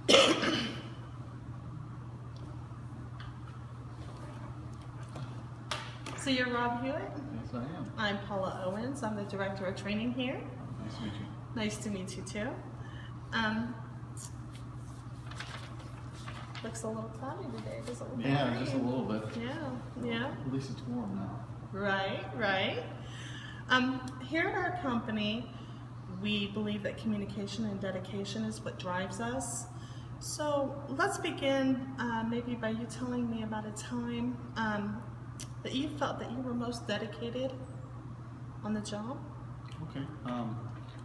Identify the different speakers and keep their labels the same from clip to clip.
Speaker 1: So you're Rob Huett?
Speaker 2: Yes, I am.
Speaker 1: I'm Paula Owens. I'm the Director of Training here.
Speaker 2: Nice to meet you.
Speaker 1: Nice to meet you too. Looks a little cloudy today. Does it look
Speaker 2: Yeah,
Speaker 1: rain?
Speaker 2: just a little bit.
Speaker 1: Yeah.
Speaker 2: At least it's warm now.
Speaker 1: Right. Here at our company, we believe that communication and dedication is what drives us. So let's begin maybe by you telling me about a time that you felt that you were most dedicated on the job.
Speaker 2: Okay.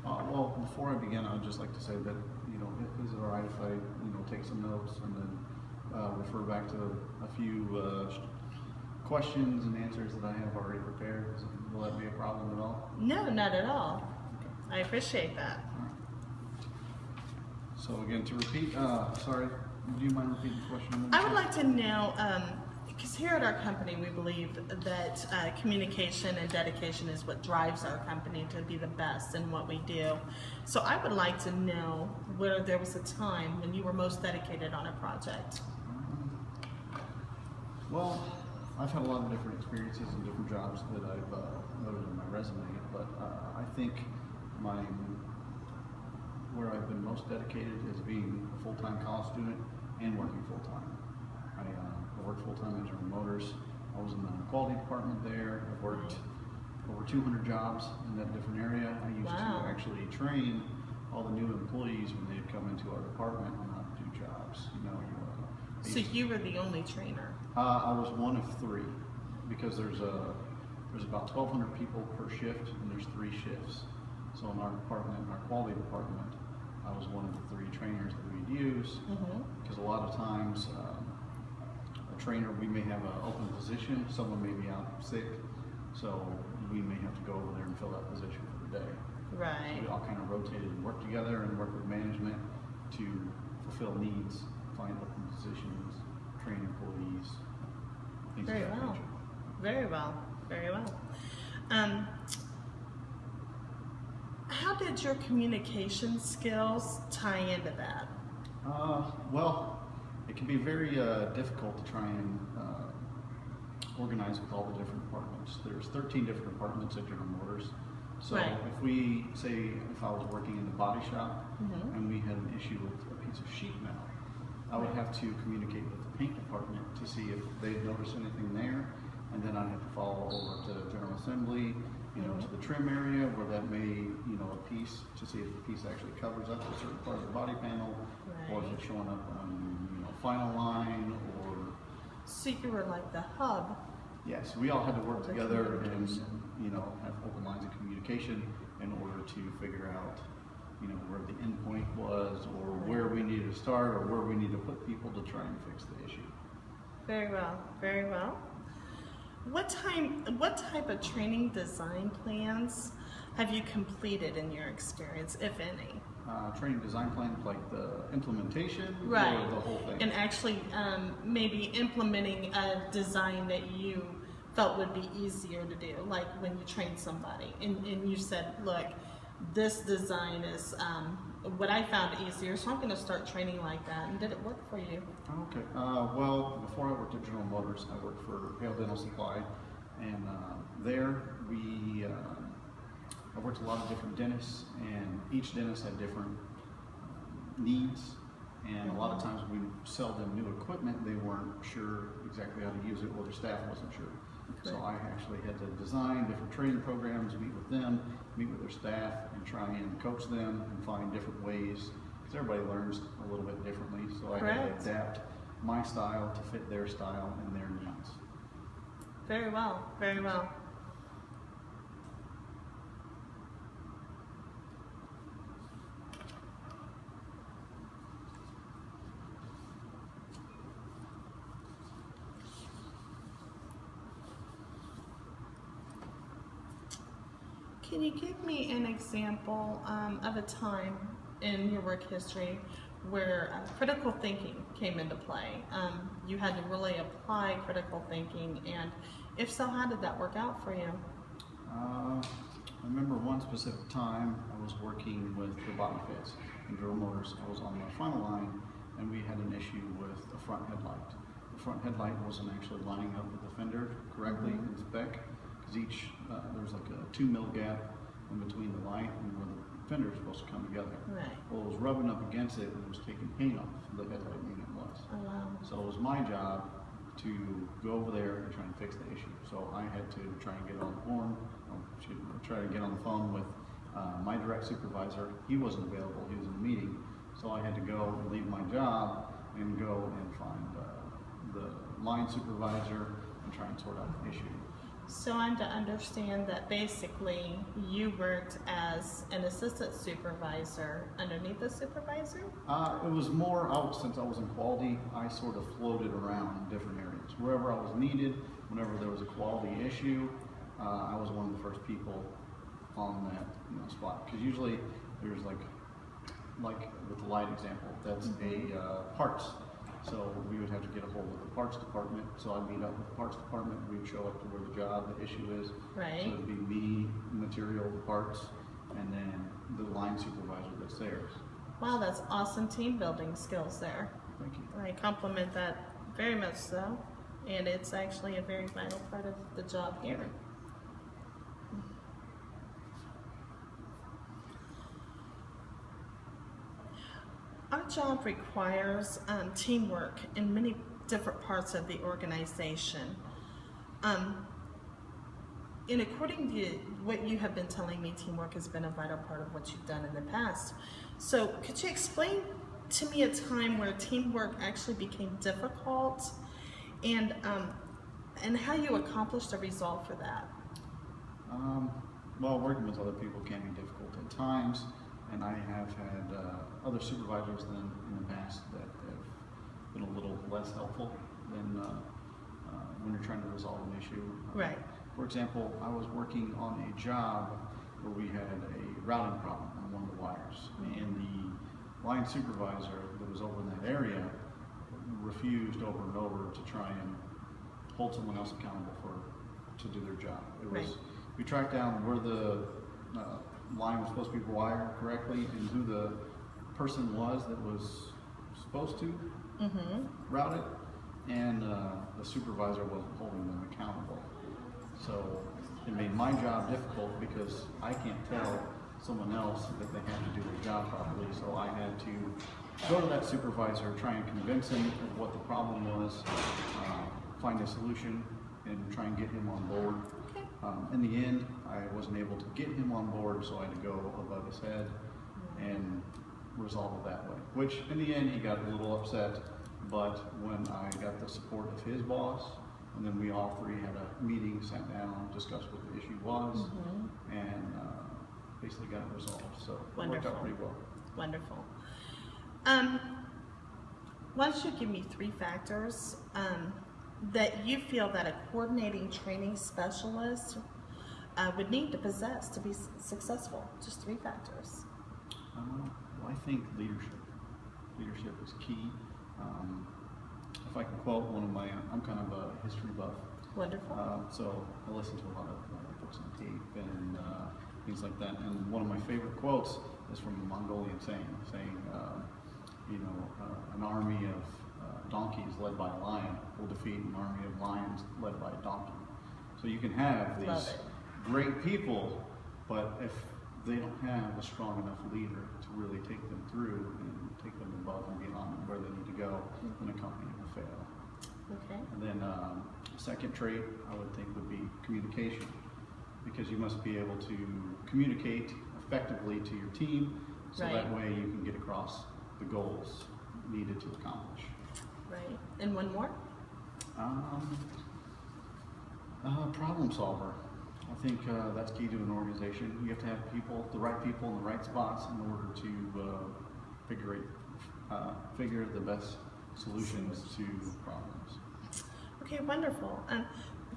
Speaker 2: Well, before I begin, I would just like to say that, is it all right if I, take some notes and then refer back to a few questions and answers that I have already prepared? Will that be a problem at all?
Speaker 1: No, not at all. I appreciate that.
Speaker 2: All right. So again, to repeat, sorry, do you mind repeating the question?
Speaker 1: I would like to know, because here at our company we believe that communication and dedication is what drives our company to be the best in what we do. So I would like to know where there was a time when you were most dedicated on a project.
Speaker 2: Well, I've had a lot of different experiences and different jobs that I've noted in my resume, but I think where I've been most dedicated is being a full-time college student and working full-time. I worked full-time at General Motors. I was in the quality department there. I've worked over 200 jobs in that different area. I used to actually train all the new employees when they'd come into our department on how to do jobs.
Speaker 1: So you were the only trainer?
Speaker 2: I was one of three, because there's about 1,200 people per shift, and there's 3 shifts. So in our department, in our quality department, I was one of the 3 trainers that we'd use, because a lot of times a trainer, we may have an open position, someone may be out sick, so we may have to go over there and fill that position for the day.
Speaker 1: Right.
Speaker 2: So we all kind of rotated and worked together and worked with management to fulfill needs, find open positions, train employees, things of that nature.
Speaker 1: Very well. How did your communication skills tie into that?
Speaker 2: Well, it can be very difficult to try and organize with all the different departments. There's 13 different departments at General Motors. So if I was working in the body shop and we had an issue with a piece of sheet metal, I would have to communicate with the paint department to see if they'd noticed anything there, and then I'd have to follow over to General Assembly, to the trim area where that may, a piece, to see if the piece actually covers up a certain part of the body panel, or if it's showing up on, final line, or...
Speaker 1: So you were like the hub.
Speaker 2: Yes, we all had to work together and, have open lines of communication in order to figure out, where the end point was, or where we needed to start, or where we need to put people to try and fix the issue.
Speaker 1: Very well. What type of training design plans have you completed in your experience, if any?
Speaker 2: Training design plans like the implementation, or the whole thing?
Speaker 1: And actually maybe implementing a design that you felt would be easier to do, like when you train somebody and you said, look, this design is what I found easier, so I'm going to start training like that. And did it work for you?
Speaker 2: Okay. Well, before I worked at General Motors, I worked for Hale Dental Supply, and there I worked with a lot of different dentists, and each dentist had different needs, and a lot of times we sell them new equipment, they weren't sure exactly how to use it, or their staff wasn't sure. So I actually had to design different training programs, meet with them, meet with their staff, and try and coach them and find different ways, because everybody learns a little bit differently, so I had to adapt my style to fit their style and their needs.
Speaker 1: Very well. Can you give me an example of a time in your work history where critical thinking came into play? You had to really apply critical thinking, and if so, how did that work out for you?
Speaker 2: I remember one specific time I was working with the body fits in General Motors. I was on the final line, and we had an issue with the front headlight. The front headlight wasn't actually lining up with the fender correctly in spec, because there's like a 2 mil gap in between the light and where the fender is supposed to come together.
Speaker 1: Right.
Speaker 2: Well, it was rubbing up against it and it was taking paint off the headlight unit was.
Speaker 1: Oh, wow.
Speaker 2: So it was my job to go over there and try and fix the issue. So I had to try and get on the horn, try to get on the phone with my direct supervisor. He wasn't available, he was in a meeting. So I had to go and leave my job and go and find the line supervisor and try and sort out the issue.
Speaker 1: So I'm to understand that basically you worked as an assistant supervisor underneath the supervisor?
Speaker 2: It was more out, since I was in quality, I sort of floated around in different areas. Wherever I was needed, whenever there was a quality issue, I was one of the first people on that spot. Because usually there's like with the light example, that's a parts. So we would have to get a hold of the parts department. So I'd meet up with the parts department. We'd show up to where the job, the issue is.
Speaker 1: Right.
Speaker 2: So it'd be me, material, the parts, and then the line supervisor that's theirs.
Speaker 1: Wow, that's awesome team building skills there.
Speaker 2: Thank you.
Speaker 1: I compliment that very much so. And it's actually a very vital part of the job here. Our job requires teamwork in many different parts of the organization. And according to what you have been telling me, teamwork has been a vital part of what you've done in the past. So could you explain to me a time where teamwork actually became difficult and how you accomplished a result for that?
Speaker 2: Well, working with other people can be difficult at times. And I have had other supervisors in the past that have been a little less helpful than when you're trying to resolve an issue.
Speaker 1: Right.
Speaker 2: For example, I was working on a job where we had a routing problem on one of the wires, and the line supervisor that was over in that area refused over and over to try and hold someone else accountable to do their job. It was, we tracked down where the line was supposed to be wired correctly and who the person was that was supposed to route it, and the supervisor wasn't holding them accountable. So it made my job difficult because I can't tell someone else that they have to do their job properly. So I had to go to that supervisor, try and convince him of what the problem was, find a solution, and try and get him on board. In the end, I wasn't able to get him on board, so I had to go above his head and resolve it that way. Which, in the end, he got a little upset, but when I got the support of his boss, and then we all three had a meeting, sat down, discussed what the issue was, and basically got it resolved. So it worked out pretty well.
Speaker 1: Wonderful. Why don't you give me 3 factors that you feel that a coordinating training specialist would need to possess to be successful? Just 3 factors.
Speaker 2: Well, I think leadership. Leadership is key. If I can quote one of my, I'm kind of a history buff.
Speaker 1: Wonderful.
Speaker 2: So I listen to a lot of books on tape and things like that. And one of my favorite quotes is from a Mongolian saying, an army of donkeys led by a lion will defeat an army of lions led by a donkey. So you can have these great people, but if they don't have a strong enough leader to really take them through and take them above and beyond where they need to go, then a company will fail.
Speaker 1: Okay.
Speaker 2: And then second trait I would think would be communication, because you must be able to communicate effectively to your team, so that way you can get across the goals needed to accomplish.
Speaker 1: Right. And one more?
Speaker 2: Problem solver. I think that's key to an organization. You have to have people, the right people in the right spots in order to figure the best solutions to problems.
Speaker 1: Okay, wonderful.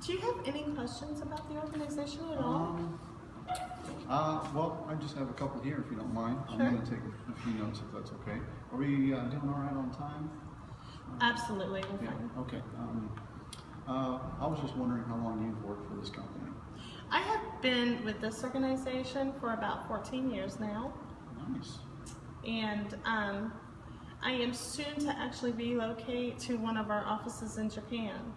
Speaker 1: Do you have any questions about the organization at all?
Speaker 2: Well, I just have a couple here, if you don't mind.
Speaker 1: Sure.
Speaker 2: I'm going to take a few notes, if that's okay. Are we doing all right on time?
Speaker 1: Absolutely, we're fine.
Speaker 2: Okay. I was just wondering how long you've worked for this company.
Speaker 1: I have been with this organization for about 14 years now.
Speaker 2: Nice.
Speaker 1: And I am soon to actually relocate to one of our offices in Japan.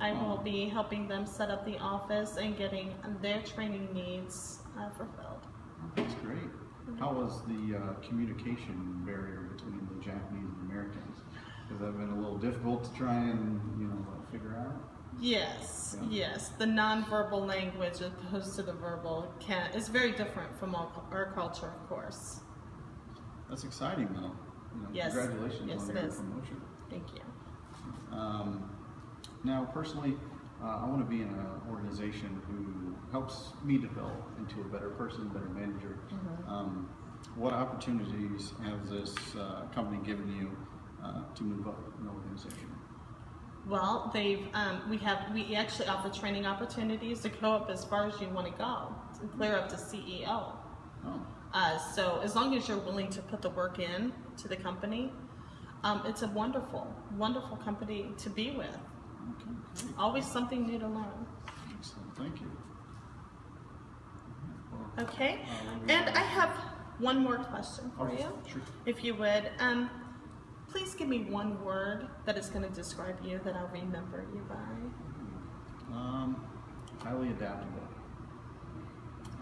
Speaker 1: I will be helping them set up the office and getting their training needs fulfilled.
Speaker 2: That's great. How was the communication barrier between the Japanese and Americans? Has that been a little difficult to try and figure out?
Speaker 1: Yes, yes. The nonverbal language opposed to the verbal is very different from our culture, of course.
Speaker 2: That's exciting, though.
Speaker 1: Yes.
Speaker 2: Congratulations on your promotion.
Speaker 1: Thank you.
Speaker 2: Now, personally, I want to be in an organization who helps me develop into a better person, better manager. What opportunities has this company given you to move up in the organization?
Speaker 1: Well, we actually offer training opportunities to go up as far as you want to go, to clear up to CEO.
Speaker 2: Oh.
Speaker 1: So as long as you're willing to put the work in to the company, it's a wonderful, wonderful company to be with.
Speaker 2: Okay, great.
Speaker 1: Always something new to learn.
Speaker 2: Excellent, thank you.
Speaker 1: Okay, and I have one more question for you,
Speaker 2: sure.
Speaker 1: if you would. Please give me one word that is going to describe you that I'll remember you by.
Speaker 2: Highly adaptable.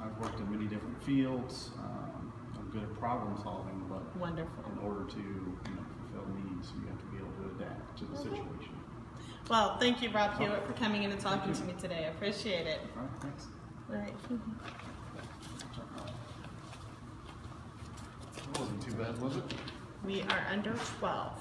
Speaker 2: I've worked in many different fields. I'm good at problem solving, but
Speaker 1: Wonderful.
Speaker 2: in order to fulfill needs, you have to be able to adapt to the situation.
Speaker 1: Well, thank you, Rob Huett, for coming in and talking to me today. I appreciate it.
Speaker 2: All right, thanks.
Speaker 1: All right.
Speaker 2: It wasn't too bad, was it?
Speaker 1: We are under 12.